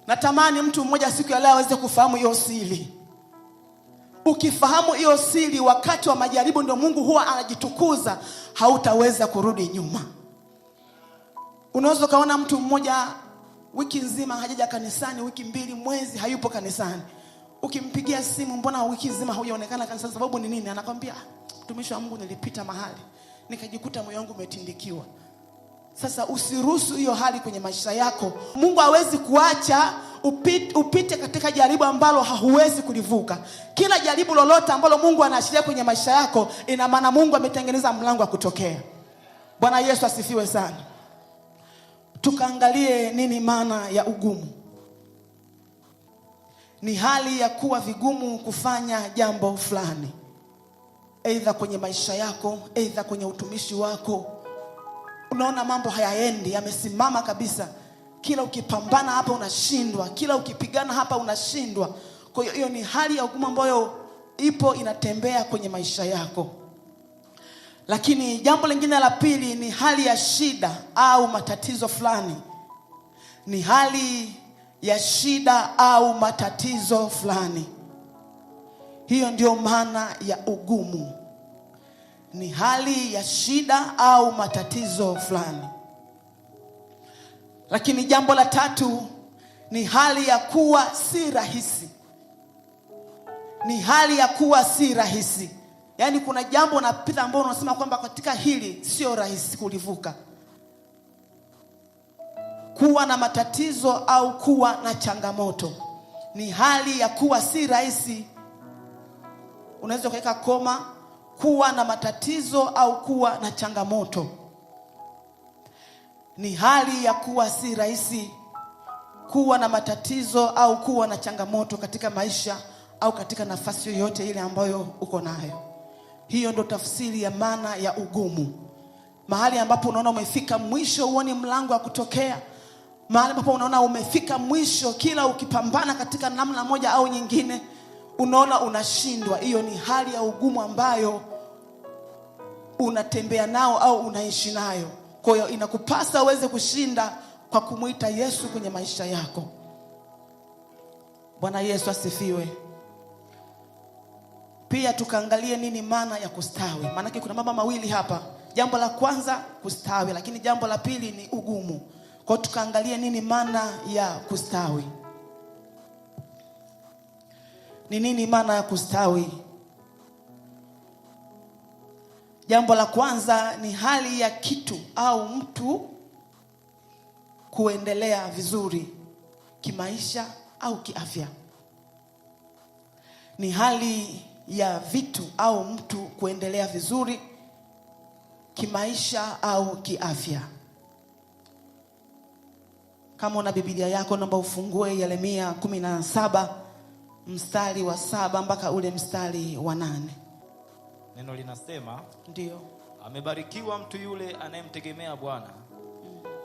Natamani mtu mmoja siku ya leo aweze kufahamu hiyo siri. Ukifahamu hiyo siri, wakati wa majaribu ndio Mungu huwa anajitukuza, hautaweza kurudi nyuma. Unaweza kaona mtu mmoja wiki nzima hajaja kanisani, wiki mbili, mwezi hayupo kanisani. Ukimpigia simu, mbona wiki nzima hujaonekana kanisani, sababu ni nini? Anakwambia, mtumishi wa Mungu, nilipita mahali nikajikuta moyo wangu umetindikiwa. Sasa usiruhusu hiyo hali kwenye maisha yako. Mungu hawezi kuacha upite katika jaribu ambalo hauwezi kulivuka. Kila jaribu lolote ambalo Mungu anaashiria kwenye maisha yako, ina maana Mungu ametengeneza mlango wa kutokea. Bwana Yesu asifiwe sana. Tukaangalie nini maana ya ugumu. Ni hali ya kuwa vigumu kufanya jambo fulani, aidha kwenye maisha yako, aidha kwenye utumishi wako. Unaona mambo hayaendi, yamesimama kabisa. Kila ukipambana hapa unashindwa, kila ukipigana hapa unashindwa. Kwa hiyo ni hali ya ugumu ambayo ipo inatembea kwenye maisha yako. Lakini jambo lingine la pili ni hali ya shida au matatizo fulani. Ni hali ya shida au matatizo fulani. Hiyo ndio maana ya ugumu. Ni hali ya shida au matatizo fulani. Lakini jambo la tatu ni hali ya kuwa si rahisi. Ni hali ya kuwa si rahisi. Yaani kuna jambo unapita ambalo unasema kwamba katika hili sio rahisi kulivuka. Kuwa na matatizo au kuwa na changamoto ni hali ya kuwa si rahisi. Unaweza kuweka koma, kuwa na matatizo au kuwa na changamoto. Ni hali ya kuwa si rahisi, kuwa na matatizo au kuwa na changamoto katika maisha au katika nafasi yoyote ile ambayo uko nayo. Hiyo ndo tafsiri ya maana ya ugumu. Mahali ambapo unaona umefika mwisho, uone mlango wa kutokea. Mahali ambapo unaona umefika mwisho, kila ukipambana katika namna moja au nyingine unaona unashindwa. Hiyo ni hali ya ugumu ambayo unatembea nao au unaishi nayo. Kwa hiyo inakupasa uweze kushinda kwa kumuita Yesu kwenye maisha yako. Bwana Yesu asifiwe. Pia tukaangalie nini maana ya kustawi. Maana kuna mambo mawili hapa. Jambo la kwanza kustawi, lakini jambo la pili ni ugumu. Kwa hiyo tukaangalie nini maana ya kustawi. Ni nini maana ya kustawi? Jambo la kwanza ni hali ya kitu au mtu kuendelea vizuri kimaisha au kiafya. Ni hali ya vitu au mtu kuendelea vizuri kimaisha au kiafya. Kama una Biblia yako, naomba ufungue Yeremia 17 mstari wa 7 mpaka ule mstari wa 8. Neno linasema, ndio, amebarikiwa mtu yule anayemtegemea Bwana,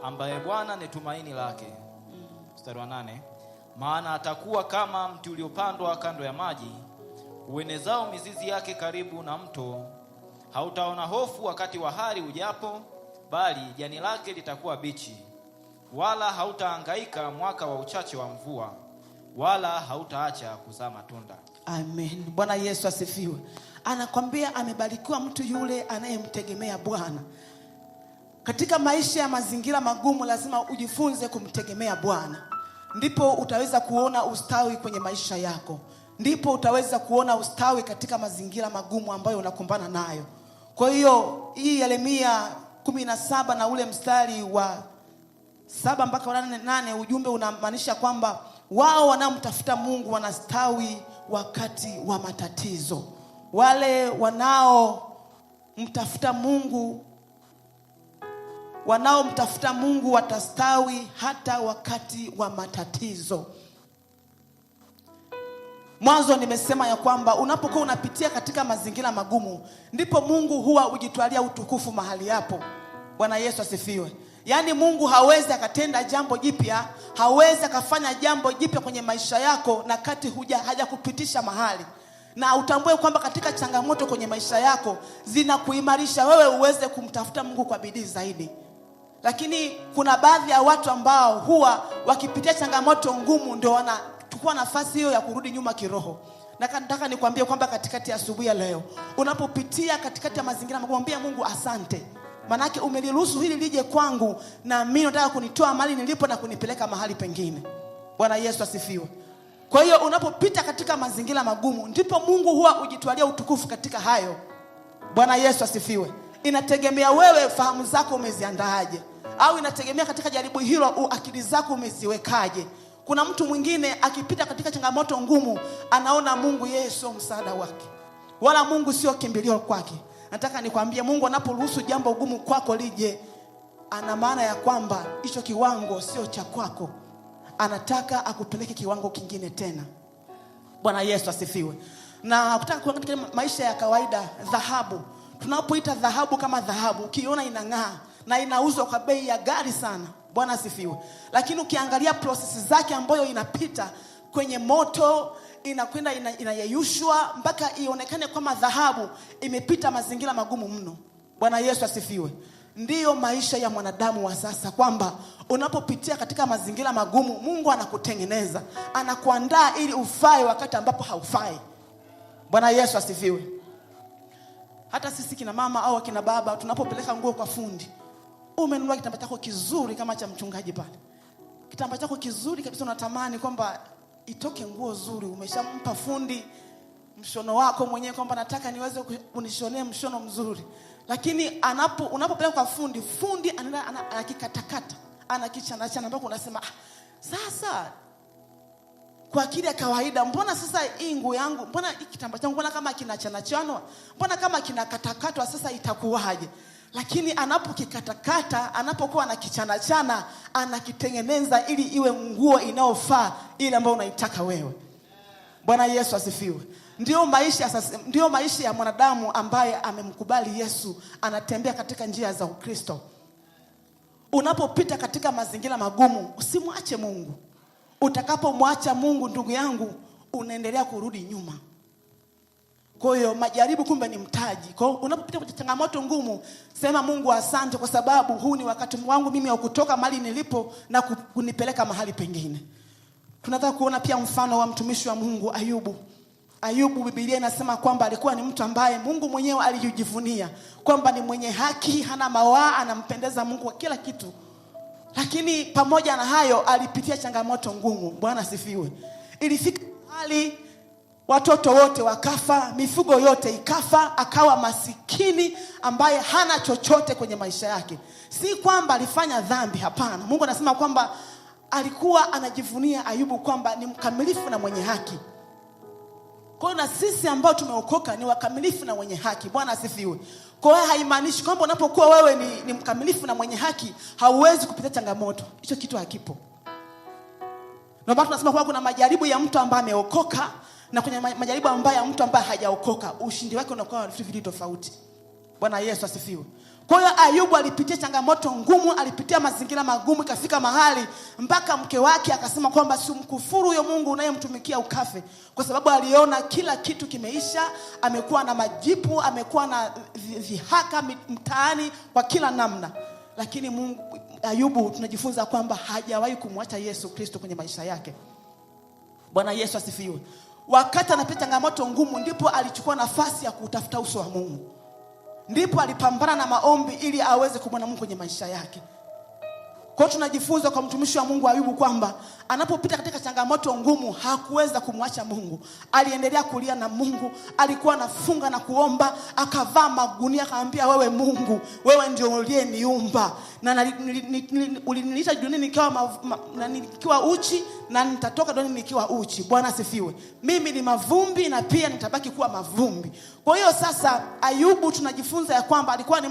ambaye Bwana ni tumaini lake. Mstari wa 8, maana atakuwa kama mti uliopandwa kando ya maji, uenezao mizizi yake karibu na mto. Hautaona hofu wakati wa hari ujapo, bali jani lake litakuwa bichi. Wala hautahangaika mwaka wa uchache wa mvua, wala hautaacha kuzaa matunda. Amen. Bwana Yesu asifiwe. Anakwambia amebarikiwa mtu yule anayemtegemea Bwana. Katika maisha ya mazingira magumu lazima ujifunze kumtegemea Bwana. Ndipo utaweza kuona ustawi kwenye maisha yako. Ndipo utaweza kuona ustawi katika mazingira magumu ambayo unakumbana nayo. Kwa hiyo hii Yeremia 17 na ule mstari wa 7 mpaka 8, ujumbe unamaanisha kwamba wao wanaomtafuta Mungu wanastawi wakati wa matatizo. Wale wanaomtafuta Mungu watastawi hata wakati wa matatizo. Mwanzo nimesema ya kwamba unapokuwa unapitia katika mazingira magumu, ndipo Mungu huwa ujitwalia utukufu mahali hapo. Bwana Yesu asifiwe. Yaani Mungu hawezi akatenda jambo jipya, hawezi akafanya jambo jipya kwenye maisha yako na kati hajakupitisha mahali. Na utambue kwamba katika changamoto kwenye maisha yako zinakuimarisha wewe uweze kumtafuta Mungu kwa bidii zaidi. Lakini kuna baadhi ya watu ambao huwa wakipitia changamoto ngumu ndio wanachukua nafasi hiyo ya kurudi nyuma kiroho. Nataka nikwambie kwamba katikati ya asubuhi ya leo, unapopitia katikati ya mazingira magumu, mwambie Mungu asante. Manake umeliruhusu hili lije kwangu, na mimi nataka kunitoa mahali nilipo na kunipeleka mahali pengine. Bwana Yesu asifiwe. Kwa hiyo unapopita katika mazingira magumu, ndipo Mungu huwa ujitwalia utukufu katika hayo. Bwana Yesu asifiwe. Inategemea wewe fahamu zako umeziandaaje, au inategemea katika jaribu hilo akili zako umeziwekaje. Kuna mtu mwingine akipita katika changamoto ngumu anaona Mungu yeye sio msaada wake, wala Mungu sio kimbilio kwake. Nataka nikwambie, Mungu anaporuhusu jambo gumu kwako lije, ana maana ya kwamba hicho kiwango sio cha kwako. Anataka akupeleke kiwango kingine tena. Bwana Yesu asifiwe. Na kutaka kuona katika maisha ya kawaida, dhahabu, tunapoita dhahabu kama dhahabu, ukiona inang'aa na inauzwa kwa bei ya ghali sana. Bwana asifiwe. Lakini ukiangalia process zake ambayo inapita kwenye moto, inakwenda inayeyushwa mpaka ionekane kama dhahabu, imepita mazingira magumu mno. Bwana Yesu asifiwe. Ndiyo maisha ya mwanadamu wa sasa, kwamba unapopitia katika mazingira magumu, Mungu anakutengeneza, anakuandaa ili ufae wakati ambapo haufai. Bwana Yesu asifiwe. Hata sisi kina mama au kina baba, tunapopeleka nguo kwa fundi, umenunua kitambaa chako kizuri kama cha mchungaji pale, kitambaa chako kizuri kabisa, unatamani kwamba itoke nguo nzuri, umeshampa fundi mshono wako mwenyewe kwamba nataka niweze kunishonea mshono mzuri. Lakini unapopeleka kwa fundi anakikatakata, anakichana ambako unasema sasa kwa akili ya kawaida, mbona sasa hii nguo yangu, mbona kitambaa changu, mbona kama kinachanachanwa, mbona kama kinakatakatwa, sasa itakuwaje? Lakini anapokikatakata, anapokuwa anakichanachana, anakitengeneza ili iwe nguo inayofaa ile ambayo unaitaka wewe. Bwana Yesu asifiwe. Ndio maisha ya mwanadamu ambaye amemkubali Yesu, anatembea katika njia za Ukristo. Unapopita katika mazingira magumu, usimwache Mungu. Utakapomwacha Mungu, ndugu yangu, unaendelea kurudi nyuma. Kwa hiyo majaribu kumbe ni mtaji. Kwa hiyo unapopita kwenye changamoto ngumu, sema Mungu asante, kwa sababu huu ni wakati wangu mimi wa kutoka mahali nilipo na kunipeleka mahali pengine. Tunataka kuona pia mfano wa mtumishi wa Mungu Ayubu. Ayubu, Biblia inasema kwamba alikuwa ni mtu ambaye Mungu mwenyewe alijivunia kwamba ni mwenye haki, hana mawaa, anampendeza Mungu kwa kila kitu. Lakini pamoja na hayo alipitia changamoto ngumu. Bwana asifiwe. Ilifika hali watoto wote wakafa, mifugo yote ikafa, akawa masikini ambaye hana chochote kwenye maisha yake. Si kwamba alifanya dhambi, hapana. Mungu anasema kwamba alikuwa anajivunia Ayubu kwamba ni mkamilifu na mwenye haki. Kwa hiyo na sisi ambao tumeokoka ni wakamilifu na wenye haki. Bwana asifiwe. Kwa hiyo haimaanishi kwamba unapokuwa wewe ni mkamilifu na mwenye haki hauwezi kupitia changamoto. Hicho kitu hakipo. Na bado tunasema kwamba kuna majaribu ya mtu ambaye ameokoka na kwenye majaribu ambayo ya mtu ambaye hajaokoka, ushindi wake unakuwa vitu tofauti. Bwana Yesu asifiwe. Kwa hiyo Ayubu alipitia changamoto ngumu, alipitia mazingira magumu, ikafika mahali mpaka mke wake akasema kwamba si mkufuru huyo Mungu unayemtumikia ukafe, kwa sababu aliona kila kitu kimeisha, amekuwa na majipu, amekuwa na dhihaka mtaani kwa kila namna. Lakini Ayubu tunajifunza kwamba hajawahi kumwacha Yesu Kristo kwenye maisha yake. Bwana Yesu asifiwe. Wakati anapitia changamoto ngumu, ndipo alichukua nafasi ya kutafuta uso wa Mungu. Ndipo alipambana na maombi ili aweze kumwona Mungu kwenye maisha yake. Kwa hiyo tunajifunza kwa mtumishi wa Mungu Ayubu kwamba anapopita katika changamoto ngumu hakuweza kumwacha Mungu. Aliendelea kulia na Mungu, alikuwa anafunga na kuomba, akavaa magunia, akamwambia wewe Mungu, wewe ndio uliyeniumba. Na uliniita duniani nikiwa uchi na nitatoka duniani nikiwa uchi. Bwana asifiwe. Mimi ni mavumbi na pia nitabaki kuwa mavumbi. Kwa hiyo sasa Ayubu tunajifunza ya kwamba alikuwa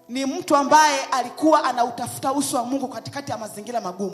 ni mtu ambaye alikuwa anautafuta uso wa Mungu katikati ya mazingira magumu.